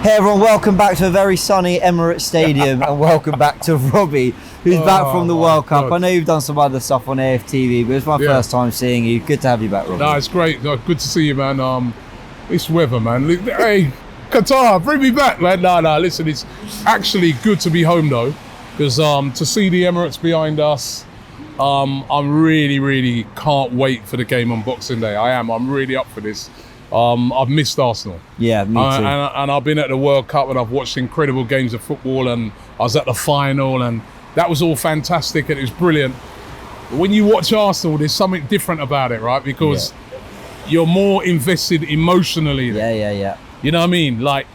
Hey everyone, welcome back to a very sunny Emirates Stadium and welcome back to Robbie, who's back from the World Cup. I know you've done some other stuff on AFTV, but it's my first time seeing you. Good to have you back, Robbie. No, it's great. Good to see you, man. It's weather, man. Hey, Qatar, bring me back, man. No, listen, it's actually good to be home, though, because to see the Emirates behind us, I'm really can't wait for the game on Boxing Day. I'm really up for this. I've missed Arsenal. Yeah, me too. And I've been at the World Cup and I've watched incredible games of football, and I was at the final and that was all fantastic and it was brilliant. But when you watch Arsenal, there's something different about it, right? Because you're more invested emotionally. Yeah. You know what I mean? Like,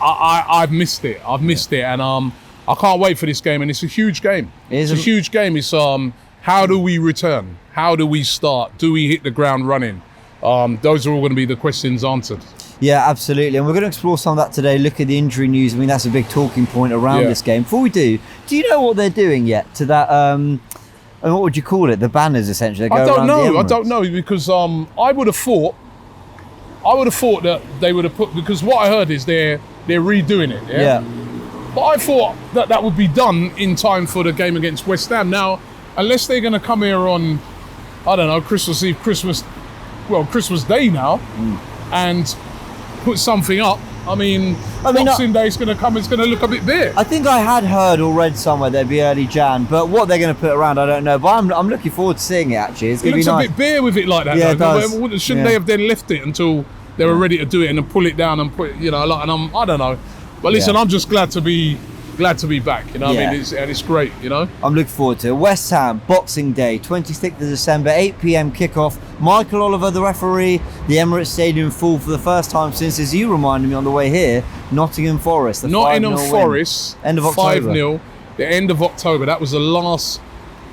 I've missed it. And I can't wait for this game, and it's a huge game. It's a huge game. It's how do we return? How do we start? Do we hit the ground running? Those are all going to be the questions answered. Yeah, absolutely. And we're going to explore some of that today. Look at the injury news. I mean, that's a big talking point around this game. Before we do you know what they're doing yet to that, what would you call it? The banners, essentially. I don't know, because I would have thought that they would have put, because what I heard is they're redoing it. Yeah. But I thought that would be done in time for the game against West Ham. Now, unless they're going to come here on, I don't know, Christmas Eve, Christmas Day now, and put something up. I mean Boxing Day is going to come. It's going to look a bit bare. I think I had heard or read somewhere there'd be early Jan, but what they're going to put around, I don't know. But I'm looking forward to seeing it. Actually, it's going to be nice. It looks a bit bare with it like that. Yeah, it does. Shouldn't they have then left it until they were ready to do it and then pull it down and put, I don't know. But listen, I'm just glad to be back, I mean, it's great, I'm looking forward to it. West Ham, Boxing Day, 26th of December, 8 p.m. kickoff. Michael Oliver, the referee, the Emirates Stadium full for the first time since, as you reminded me on the way here, Nottingham Forest. Nottingham Forest, end of October. 5-0, the end of October. That was the last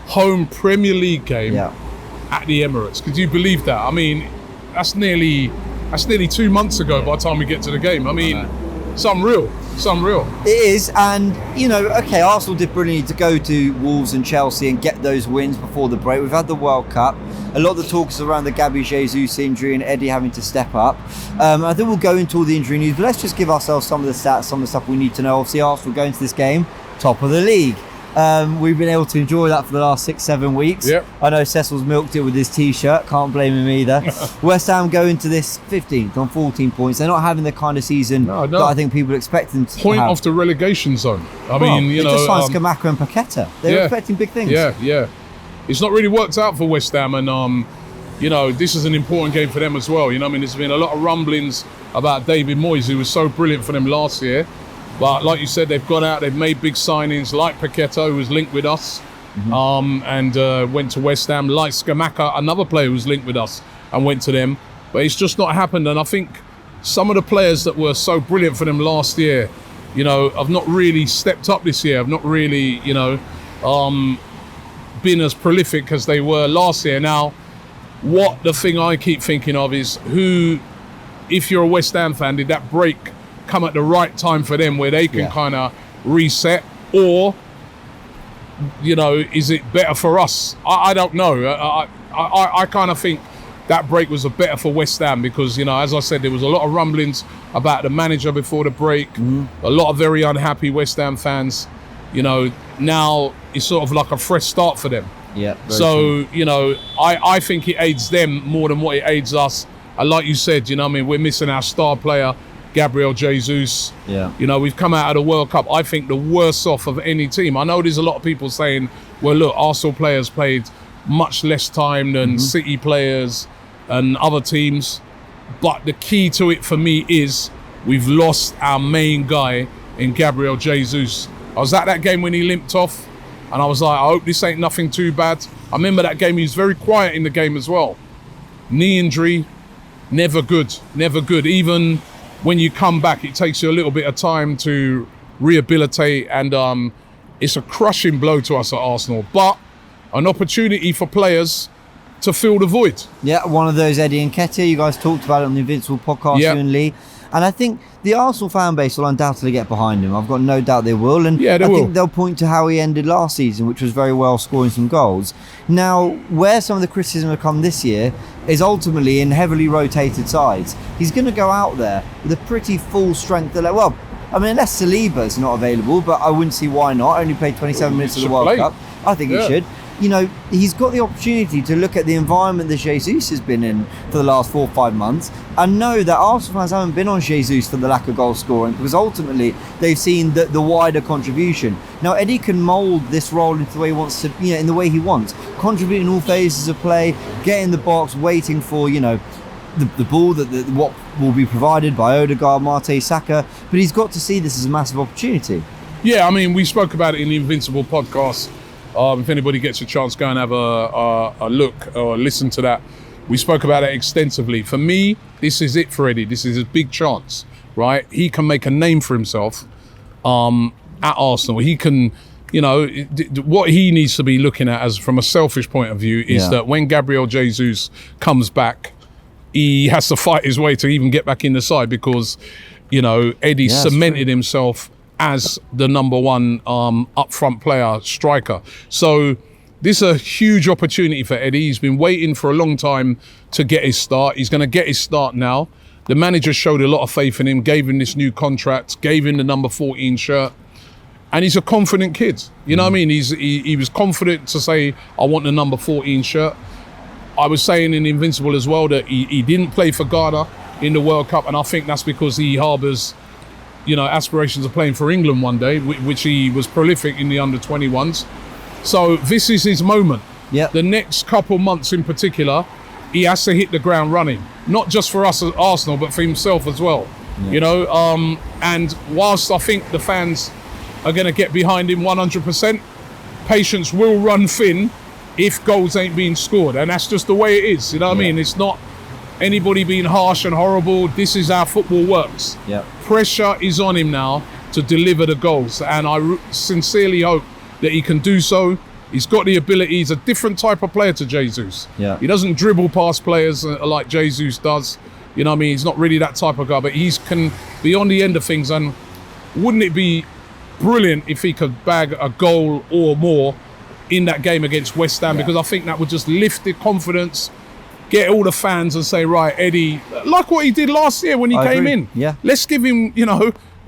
home Premier League game at the Emirates. Could you believe that? I mean, that's nearly 2 months ago by the time we get to the game. I mean, it's unreal. It is, and Arsenal did brilliantly to go to Wolves and Chelsea and get those wins before the break. We've had the World Cup. A lot of the talk is around the Gabriel Jesus injury and Eddie having to step up. I think we'll go into all the injury news, but let's just give ourselves some of the stats, some of the stuff we need to know. Obviously, Arsenal going to this game top of the league. We've been able to enjoy that for the last 6-7 weeks. Yep. I know Cecil's milked it with his t-shirt, can't blame him either. West Ham going to this 15th on 14 points. They're not having the kind of season that I think people expect them to Point have. off the relegation zone. I mean, they just signed Scamacca and Paqueta. They're expecting big things. Yeah. It's not really worked out for West Ham, and this is an important game for them as well. There's been a lot of rumblings about David Moyes, who was so brilliant for them last year. But like you said, they've gone out, they've made big signings like Paqueta, who was linked with us, and went to West Ham, like Scamacca, another player who was linked with us and went to them. But it's just not happened. And I think some of the players that were so brilliant for them last year, have not really stepped up this year, have not really, been as prolific as they were last year. Now, the thing I keep thinking of is if you're a West Ham fan, did that break come at the right time for them where they can kind of reset, or is it better for us? I don't know. I kind of think that break was better for West Ham because as I said, there was a lot of rumblings about the manager before the break. A lot of very unhappy West Ham fans. Now it's sort of like a fresh start for them. So I think it aids them more than what it aids us. And like you said, we're missing our star player, Gabriel Jesus. We've come out of the World Cup, I think, the worst off of any team. I know there's a lot of people saying, well, look, Arsenal players played much less time than City players and other teams. But the key to it for me is we've lost our main guy in Gabriel Jesus. I was at that game when he limped off, and I was like, I hope this ain't nothing too bad. I remember that game, he was very quiet in the game as well. Knee injury, never good. Even when you come back, it takes you a little bit of time to rehabilitate, and it's a crushing blow to us at Arsenal, but an opportunity for players to fill the void. Yeah, one of those, Eddie and Nketiah, you guys talked about it on the Invincible podcast, you and Lee. And I think the Arsenal fan base will undoubtedly get behind him. I've got no doubt they will. And yeah, I think they'll point to how he ended last season, which was very well, scoring some goals. Now, where some of the criticism will come this year is ultimately in heavily rotated sides. He's going to go out there with a pretty full strength. Well, I mean, unless Saliba's not available, but I wouldn't see why not. Only played 27 minutes of the World Cup. I think he should. You know, he's got the opportunity to look at the environment that Jesus has been in for the last 4 or 5 months and know that Arsenal fans haven't been on Jesus for the lack of goal scoring, because ultimately they've seen the wider contribution. Now, Eddie can mould this role into the way he wants to, in the way he wants, contribute in all phases of play, get in the box, waiting for, the ball, what will be provided by Odegaard, Marte, Saka, but he's got to see this as a massive opportunity. Yeah, I mean, we spoke about it in the Invincible podcast. If anybody gets a chance, go and have a look or listen to that. We spoke about it extensively. For me, this is it for Eddie. This is his big chance, right? He can make a name for himself at Arsenal. He can, what he needs to be looking at as from a selfish point of view is that when Gabriel Jesus comes back, he has to fight his way to even get back in the side, because, Eddie cemented himself as the number one up-front player, striker. So this is a huge opportunity for Eddie. He's been waiting for a long time to get his start. He's going to get his start now. The manager showed a lot of faith in him, gave him this new contract, gave him the number 14 shirt. And he's a confident kid. You know what I mean? He was confident to say, I want the number 14 shirt. I was saying in Invincible as well that he didn't play for Ghana in the World Cup, and I think that's because he harbours aspirations of playing for England one day, which he was prolific in the under-21s. So this is his moment. Yep. The next couple months in particular, he has to hit the ground running, not just for us at Arsenal, but for himself as well. Yep. And whilst I think the fans are going to get behind him 100%, patience will run thin if goals ain't being scored, and that's just the way it is. You know what I mean? It's not anybody being harsh and horrible. This is how football works. Yep. Pressure is on him now to deliver the goals, and I sincerely hope that he can do so. He's got the ability. He's a different type of player to Jesus. Yeah. He doesn't dribble past players like Jesus does. You know what I mean? He's not really that type of guy, but he can be on the end of things. And wouldn't it be brilliant if he could bag a goal or more in that game against West Ham? Because I think that would just lift the confidence, get all the fans and say, right, Eddie, like what he did last year when he came in. Yeah. Let's give him,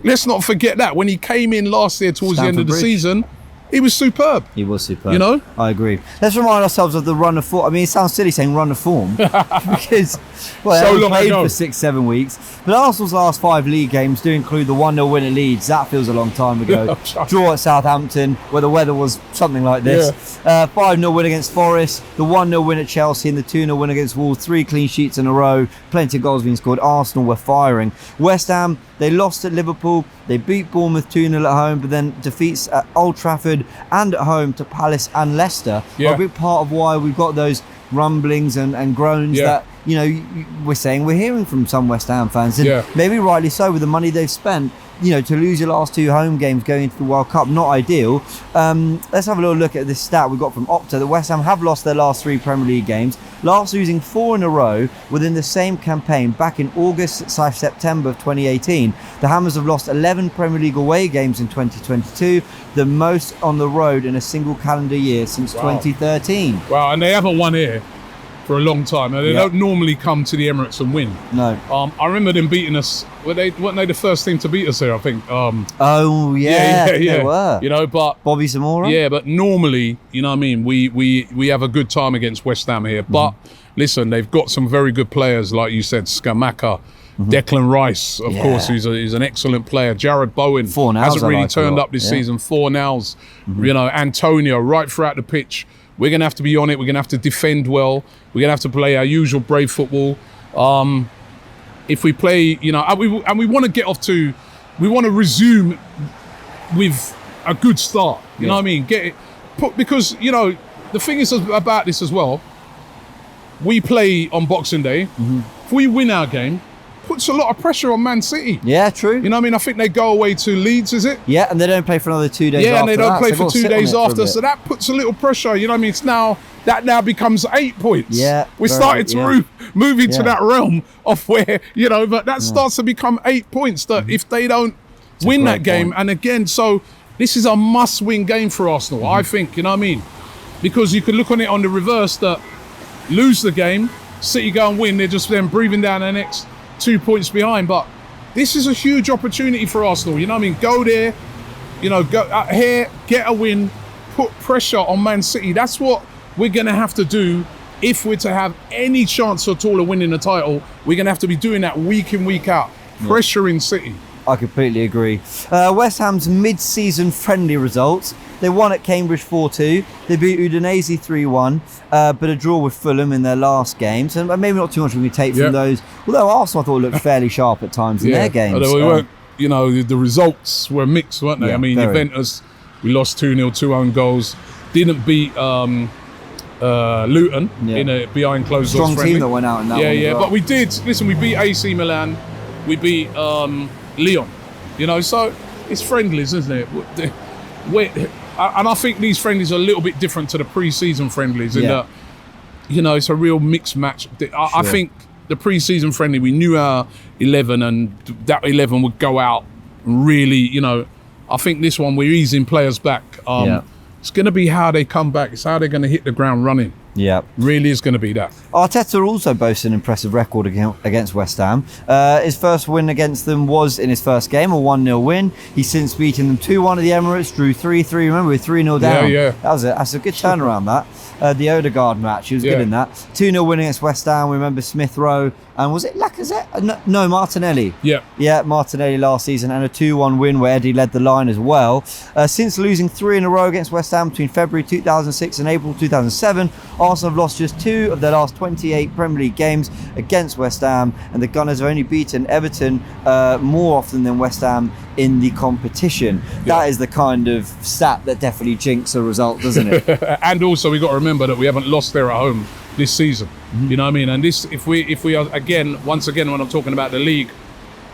let's not forget that. When he came in last year towards the end of the season, he was superb. He was superb. I agree. Let's remind ourselves of the run of form. I mean, it sounds silly saying run of form because, they haven't played for 6-7 weeks. But Arsenal's last 5 league games do include the 1-0 win at Leeds. That feels a long time ago. Draw at Southampton, where the weather was something like this. 5-0 win against Forest, the 1-0 win at Chelsea, and the 2-0 win against Wolves. 3 clean sheets in a row. Plenty of goals being scored. Arsenal were firing. West Ham, they lost at Liverpool. They beat Bournemouth 2-0 at home, but then defeats at Old Trafford and at home to Palace and Leicester. A big part of why we've got those rumblings and groans that, we're hearing from some West Ham fans. And maybe rightly so, with the money they've spent. To lose your last 2 home games going into the World Cup, not ideal. Let's have a little look at this stat we got from Opta. The West Ham have lost their last 3 Premier League games, last losing 4 in a row within the same campaign back in August/September of 2018. The Hammers have lost 11 Premier League away games in 2022, the most on the road in a single calendar year since 2013. Wow, and they haven't won here for a long time. They don't normally come to the Emirates and win. No. I remember them beating us. Weren't they the first team to beat us here, I think? They were. But Bobby Zamora? Yeah, but normally, you know what I mean, we have a good time against West Ham here. But listen, they've got some very good players, like you said, Skamaka, Declan Rice, of course, who's an excellent player. Jared Bowen hasn't really turned up this season. 4 nows. Antonio right throughout the pitch. We're going to have to be on it. We're going to have to defend well. We're going to have to play our usual brave football. If we play, and we want to get off to, we want to resume with a good start. You know what I mean? Because, the thing is about this as well, we play on Boxing Day. If we win our game, puts a lot of pressure on Man City. Yeah, true. You know what I mean? I think they go away to Leeds, is it? Yeah, and they don't play for another 2 days after. Yeah, and they don't play so for 2 days after. So that puts a little pressure. You know what I mean? It's now that now becomes 8 points. Yeah, we started to move into Yeah. that realm of where, you know, but that starts to become 8 points that if they don't win that game, point. and again, so this is a must-win game for Arsenal, I think, you know what I mean? Because you could look on it on the reverse that lose the game, City go and win, they're just then breathing down their next 2 points behind. But this is a huge opportunity for Arsenal, you know what I mean? Go there, you know, go out here, get a win, put pressure on Man City. That's what we're going to have to do if we're to have any chance at all of winning the title. We're going to have to be doing that week in, week out, pressuring City. I completely agree. West Ham's mid-season friendly results. They won at Cambridge 4-2. They beat Udinese 3-1, but a draw with Fulham in their last games. And maybe not too much we can take from those. Although Arsenal, I thought, looked fairly sharp at times in their games. Although we weren't, you know, the results were mixed, weren't they? Yeah, I mean, Juventus, we lost 2-0, 2 own goals. Didn't beat Luton in a behind closed doors strong friendly. team that went out in that one. Yeah, as well. but we did. Listen, we beat AC Milan, we beat Lyon. You know, so it's friendlies, isn't it? And I think these friendlies are a little bit different to the pre-season friendlies in that, you know, it's a real mixed match. I think the pre-season friendly, we knew our 11, and that 11 would go out and really, you know. I think this one we're easing players back. It's going to be how they come back. It's how they're going to hit the ground running. Yeah. Really is going to be that. Arteta also boasts an impressive record against West Ham. His first win against them was in his first game, a 1-0 win. He's since beaten them 2-1 at the Emirates, drew 3-3. Remember, we were 3-0 down. Yeah. That's a good turnaround, that. The Odegaard match, he was good in that. 2-0 win against West Ham. We remember Smith Rowe. And was it Lacazette? No, Martinelli. Yeah, Martinelli last season. And a 2-1 win where Eddie led the line as well. Since losing 3 in a row against West Ham between February 2006 and April 2007, Arsenal have lost just 2 of their last 28 Premier League games against West Ham, and the Gunners have only beaten Everton more often than West Ham in the competition. That is the kind of stat that definitely jinx a result, doesn't it? And also we got to remember that we haven't lost there at home this season. You know what I mean? And this, if we are once again when I'm talking about the league,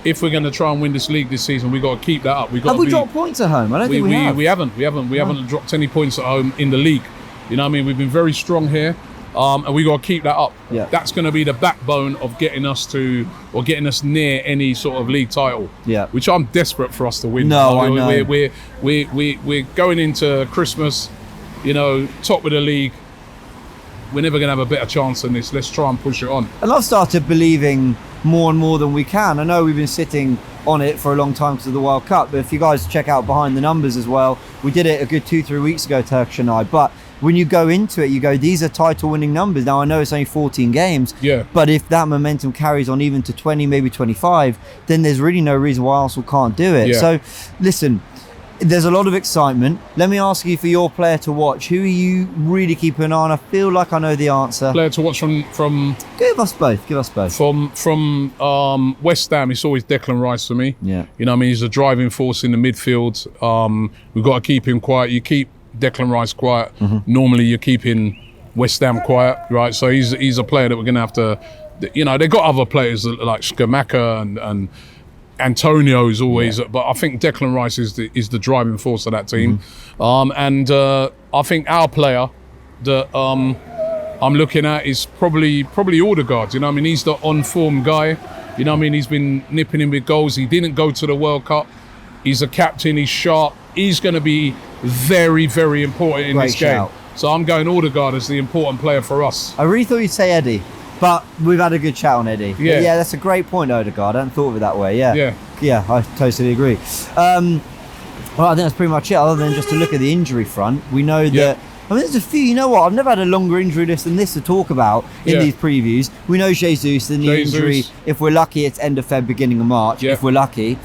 if we're going to try and win this league this season, we got to keep that up. Have we dropped points at home? I don't think we have. We haven't dropped any points at home in the league. You know what I mean? We've been very strong here, and we got to keep that up. Yeah. That's going to be the backbone of getting us near any sort of league title. Yeah. Which I'm desperate for us to win. No, I know. We're going into Christmas, you know, top of the league. We're never going to have a better chance than this. Let's try and push it on. And I've started believing more and more than we can. I know we've been sitting on it for a long time because of the World Cup, but if you guys check out behind the numbers as well, we did it a good 2-3 weeks ago, Turkish and I, but when you go into it, you go, these are title winning numbers. Now I know it's only 14 games, but if that momentum carries on even to 20, maybe 25, then there's really no reason why Arsenal can't do it. So listen, there's a lot of excitement. Let me ask you for your player to watch. Who are you really keeping an eye on? I feel like I know the answer. Player to watch from Give us both. From West Ham, it's always Declan Rice for me. Yeah. You know what I mean? He's a driving force in the midfield. We've got to keep him quiet. You keep Declan Rice quiet. Normally you're keeping West Ham quiet, right? So he's a player that we're going to have to, you know, they've got other players like Skamaka and Antonio is always, but I think Declan Rice is the driving force of that team. And I think our player that I'm looking at is probably Odegaard. You know what I mean? He's the on-form guy. You know what I mean? He's been nipping in with goals. He didn't go to the World Cup. He's a captain. He's sharp. He's going to be very, very important in this game. So I'm going Odegaard as the important player for us. I really thought you'd say Eddie. But we've had a good chat on Eddie. Yeah, that's a great point, Odegaard. I hadn't thought of it that way. Yeah, I totally agree. Well, I think that's pretty much it. Other than just to look at the injury front, we know that. I mean, there's a few. You know what? I've never had a longer injury list than this to talk about in these previews. We know Jesus, the knee injury. If we're lucky, it's end of Feb, beginning of March. If we're lucky,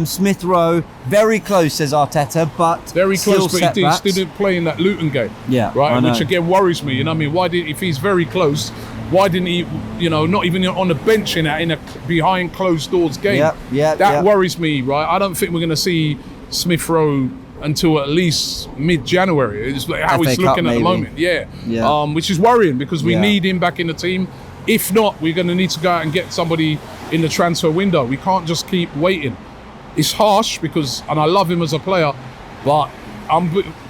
Smith Rowe, very close, says Arteta, but very close. But he still didn't play in that Luton game. Right. Which again worries me. You know what I mean? If he's very close, why didn't he? You know, not even on the bench in a behind closed doors game. That worries me. Right. I don't think we're going to see Smith Rowe until at least mid-January. It's how he's looking at the moment. Which is worrying because we need him back in the team. If not, we're going to need to go out and get somebody in the transfer window. We can't just keep waiting. It's harsh and I love him as a player, but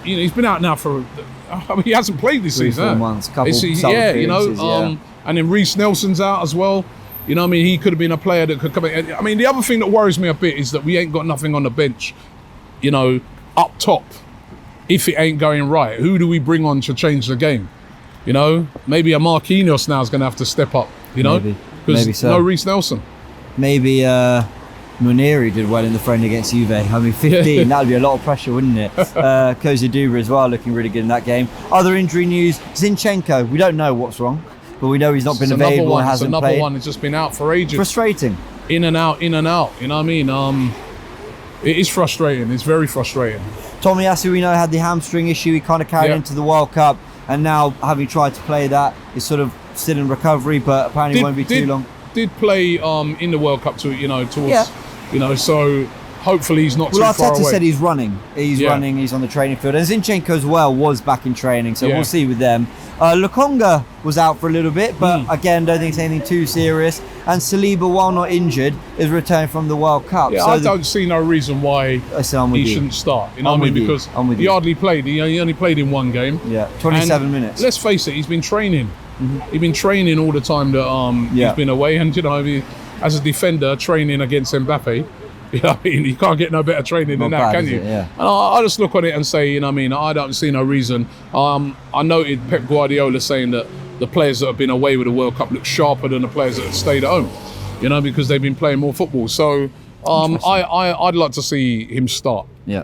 he's been out now for I mean, he hasn't played this 3-4 season. months, couple It's- sub yeah, you know, appearances, and then Reece Nelson's out as well. You know what I mean? He could have been a player that could come in. I mean, the other thing that worries me a bit is that we ain't got nothing on the bench, you know, up top. If it ain't going right, who do we bring on to change the game? You know, maybe a Marquinhos now is going to have to step up, you know? Maybe so. No Reece Nelson. Maybe Muniri did well in the friendly against Juve. I mean, 15, that would be a lot of pressure, wouldn't it? Koza Dubra as well, looking really good in that game. Other injury news, Zinchenko, we don't know what's wrong, but we know he's not been available and hasn't played. It's another one that's just been out for ages. Frustrating. In and out, you know what I mean? It is frustrating, it's very frustrating. Tomiyasu, we know, had the hamstring issue he kind of carried into the World Cup, and now having tried to play that, is sort of still in recovery, but apparently won't be too long. Did play in the World Cup towards, you know, so hopefully he's not too far away. Arteta said he's running. He's running, he's on the training field. And Zinchenko as well was back in training, so we'll see with them. Lokonga was out for a little bit, but again, don't think it's anything too serious. And Saliba, while not injured, is returned from the World Cup. Yeah, so I don't see no reason why he shouldn't start. You know what I mean? Because he hardly played. He only played in one game. Yeah, 27 minutes. Let's face it, he's been training. He's been training all the time that he's been away. And, you know, as a defender, training against Mbappe, you know what I mean? You can't get no better training than that, can you? And I just look on it and say, you know what I mean? I don't see no reason. I noted Pep Guardiola saying that the players that have been away with the World Cup look sharper than the players that have stayed at home, you know, because they've been playing more football. So I'd like to see him start. Yeah.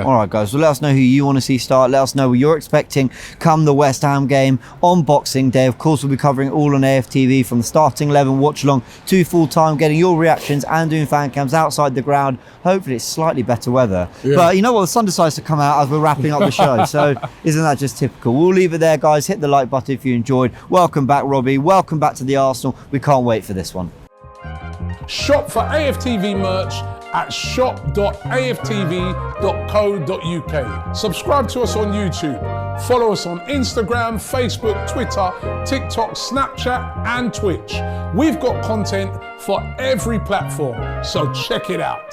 All right, guys. Well, let us know who you want to see start. Let us know what you're expecting come the West Ham game on Boxing Day. Of course, we'll be covering all on AFTV from the starting 11 watch along to full time, getting your reactions and doing fan cams outside the ground. Hopefully, it's slightly better weather. But you know what? The sun decides to come out as we're wrapping up the show. So isn't that just typical? We'll leave it there, guys. Hit the like button if you enjoyed. Welcome back, Robbie. Welcome back to the Arsenal. We can't wait for this one. Shop for AFTV merch at shop.aftv.co.uk. Subscribe to us on YouTube. Follow us on Instagram, Facebook, Twitter, TikTok, Snapchat, and Twitch. We've got content for every platform, so check it out.